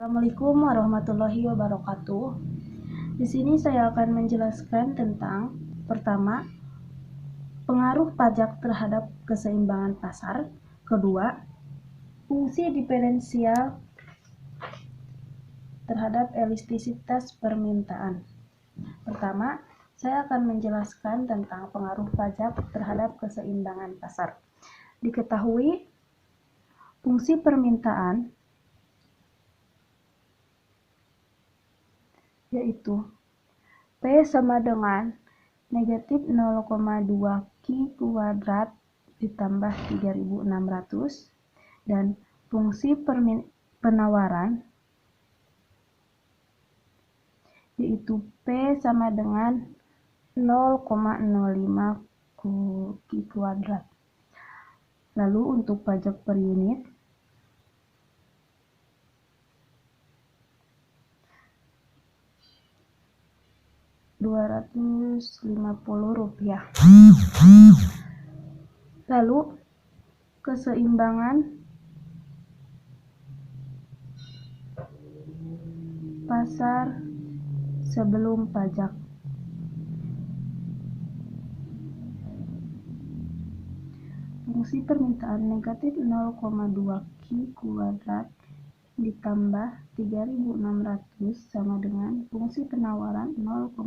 Assalamualaikum warahmatullahi wabarakatuh. Di sini saya akan menjelaskan tentang pertama, pengaruh pajak terhadap keseimbangan pasar. Kedua, fungsi diferensial terhadap elastisitas permintaan. Pertama, saya akan menjelaskan tentang pengaruh pajak terhadap keseimbangan pasar. Diketahui, fungsi permintaan yaitu P sama dengan negatif 0,2 Q kuadrat ditambah 3600 dan fungsi penawaran yaitu P sama dengan 0,05 Q kuadrat. Lalu untuk pajak per unit Rp250. Lalu keseimbangan pasar sebelum pajak. Fungsi permintaan negatif 0,2 Q kuadrat ditambah 3600 sama dengan fungsi penawaran 0,05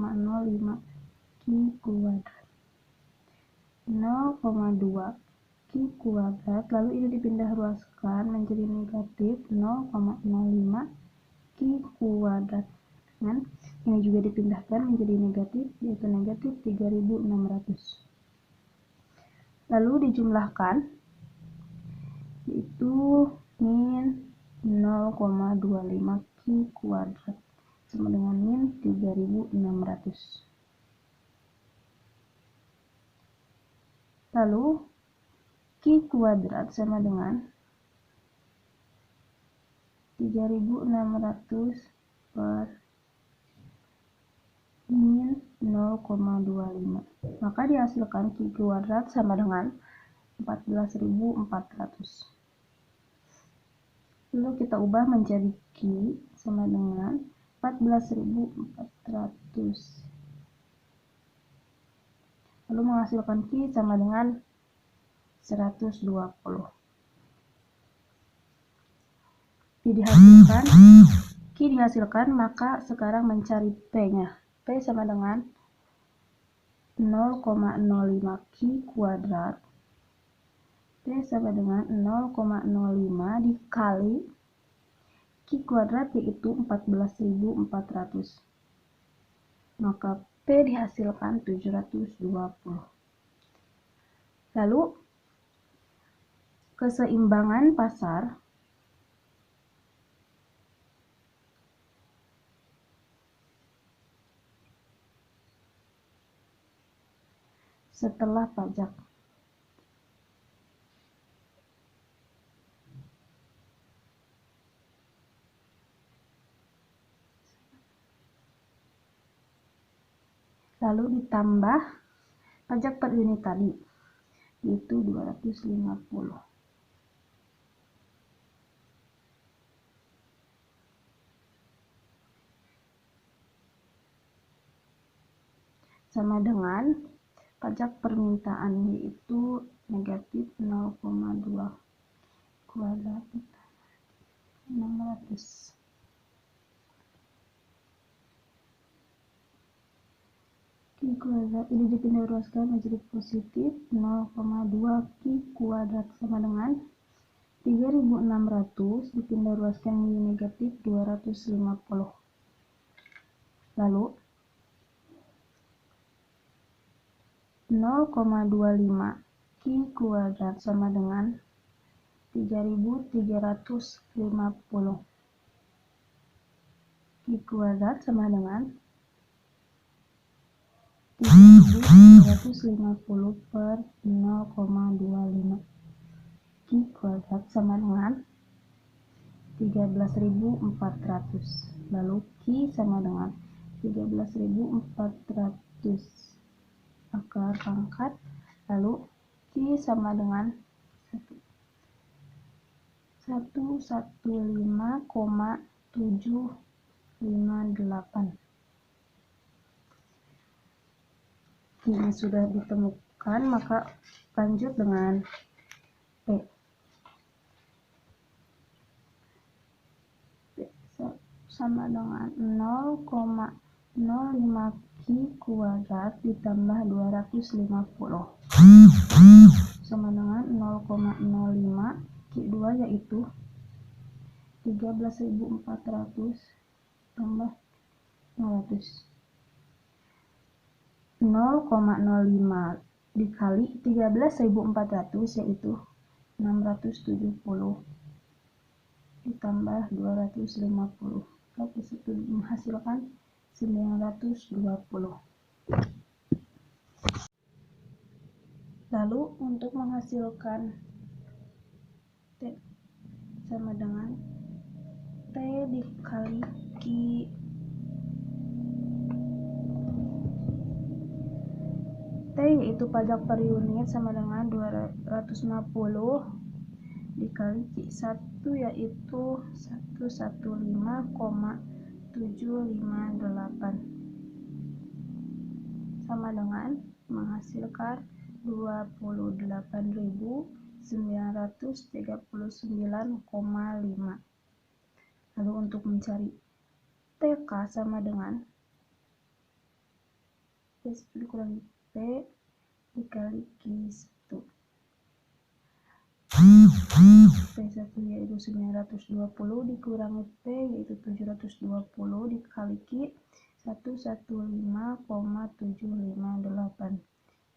Q kuadrat. 0,2 Q kuadrat, lalu ini dipindah ruaskan menjadi negatif 0,05 Q kuadrat. Dan ini juga dipindahkan menjadi negatif, yaitu negatif 3600. Lalu dijumlahkan, yaitu min 0,25 Q kuadrat sama dengan min 3600. Lalu Q kuadrat sama dengan 3600 per min 0,25. Maka dihasilkan Q kuadrat sama dengan 14.400. Lalu kita ubah menjadi Q sama dengan 14.400. Lalu menghasilkan Q sama dengan 120. Q dihasilkan, maka sekarang mencari P-nya. P sama dengan 0,05 Q kuadrat. P sama dengan 0,05 dikali Q kuadrat, yaitu 14.400. Maka P dihasilkan 720. Lalu keseimbangan pasar setelah pajak. Lalu ditambah pajak per unit tadi, yaitu 250. Sama dengan pajak permintaan, yaitu negatif 0,2 kuadrat 600. Q kuadrat ini dipindah ruaskan menjadi positif 0,2 Q kuadrat sama dengan 3600 dipindah ruaskan menjadi negatif 250. Lalu 0,25 Q kuadrat sama dengan 3350. Q kuadrat sama dengan 3350 per 0,25. Q kuadrat sama dengan 13.400. Lalu Q sama dengan 13.400 akar pangkat, lalu Q sama dengan 115,5 758. Ini sudah ditemukan, maka lanjut dengan P. P sama dengan 0,05 Q kuadrat ditambah 250 sama dengan 0,05 Q2 yaitu 13.400 tambah 500. 0,05 dikali 13.400 yaitu 670 ditambah 250. Oke, itu menghasilkan 920. Lalu untuk menghasilkan T sama dengan T dikali Q T yaitu pajak per unit sama dengan 250 dikali Q1 yaitu 115,758 sama dengan menghasilkan 28.939,5. Lalu untuk mencari TK sama dengan P1 dikurangi P dikali Q1. P1 yaitu 920 dikurangi P yaitu 720 dikali Q 115,758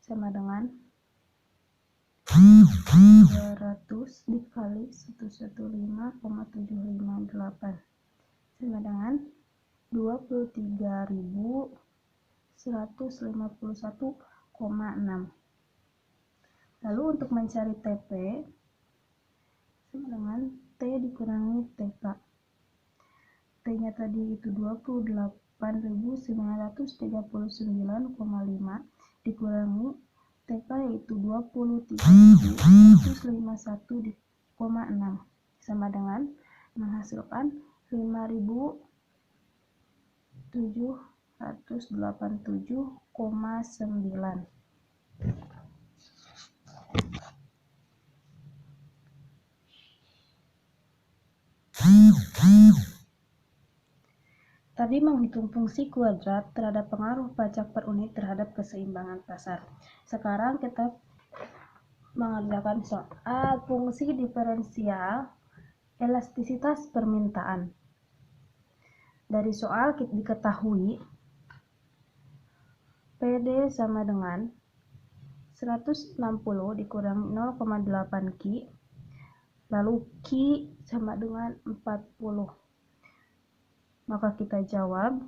sama dengan 200 dikali 115,758 sama dengan 23.151,6. Lalu untuk mencari TP sama dengan T dikurangi TK. T-nya tadi itu 28.939,5 dikurangi TK yaitu 23.151,6 sama dengan menghasilkan 5.787,9. Tadi menghitung fungsi kuadrat terhadap pengaruh pajak per unit terhadap keseimbangan pasar. Sekarang kita mengerjakan soal fungsi diferensial elastisitas permintaan. Dari soal kita diketahui PD sama dengan 160 dikurangi 0,8 Q, lalu Q sama dengan 40. Maka kita jawab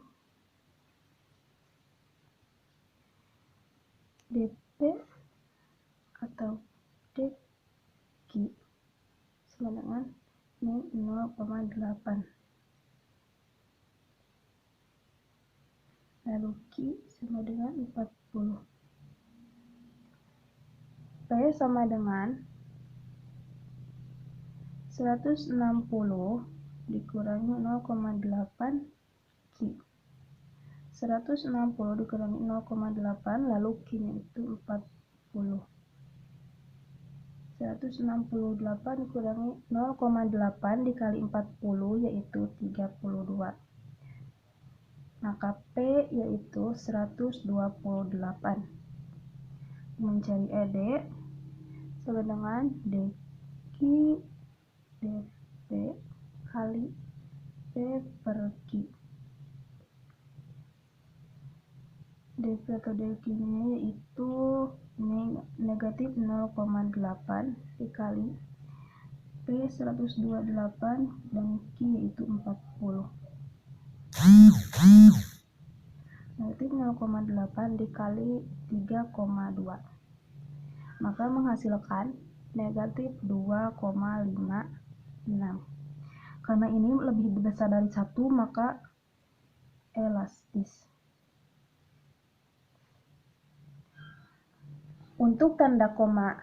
DP atau DQ sama dengan 0,8. Lalu Q sama dengan 40. P sama dengan 160 dikurangi 0,8 Q. 160 dikurangi 0,8 lalu Q-nya itu 40. 168 dikurangi 0,8 dikali 40 yaitu 32. Maka P yaitu 128. Mencari ED sama dengan DQ DP kali P per Q. DP atau DQ-nya yaitu negatif 0,8 dikali P 128 dan Q yaitu 40. Negatif 0,8 dikali 3,2. Maka menghasilkan negatif 2,56. Karena ini lebih besar dari 1 maka elastis. Untuk tanda koma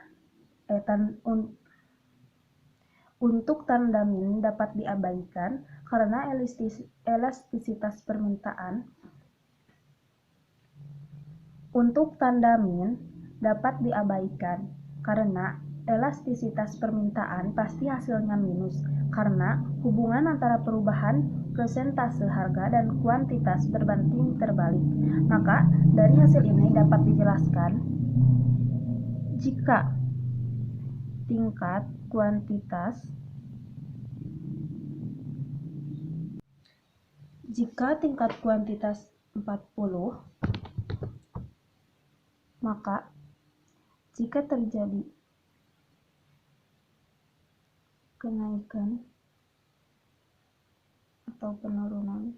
untuk tanda min dapat diabaikan Karena elastisitas permintaan, untuk tanda min dapat diabaikan karena elastisitas permintaan pasti hasilnya minus karena hubungan antara perubahan persentase harga dan kuantitas berbanding terbalik. Maka dari hasil ini dapat dijelaskan jika tingkat kuantitas 40, maka jika terjadi kenaikan atau penurunan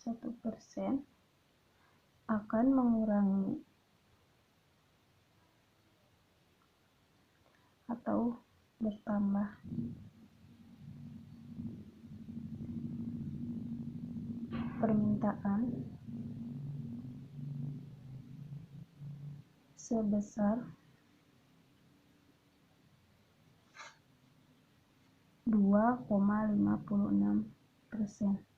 1% akan mengurangi atau bertambah permintaan sebesar 2,56%.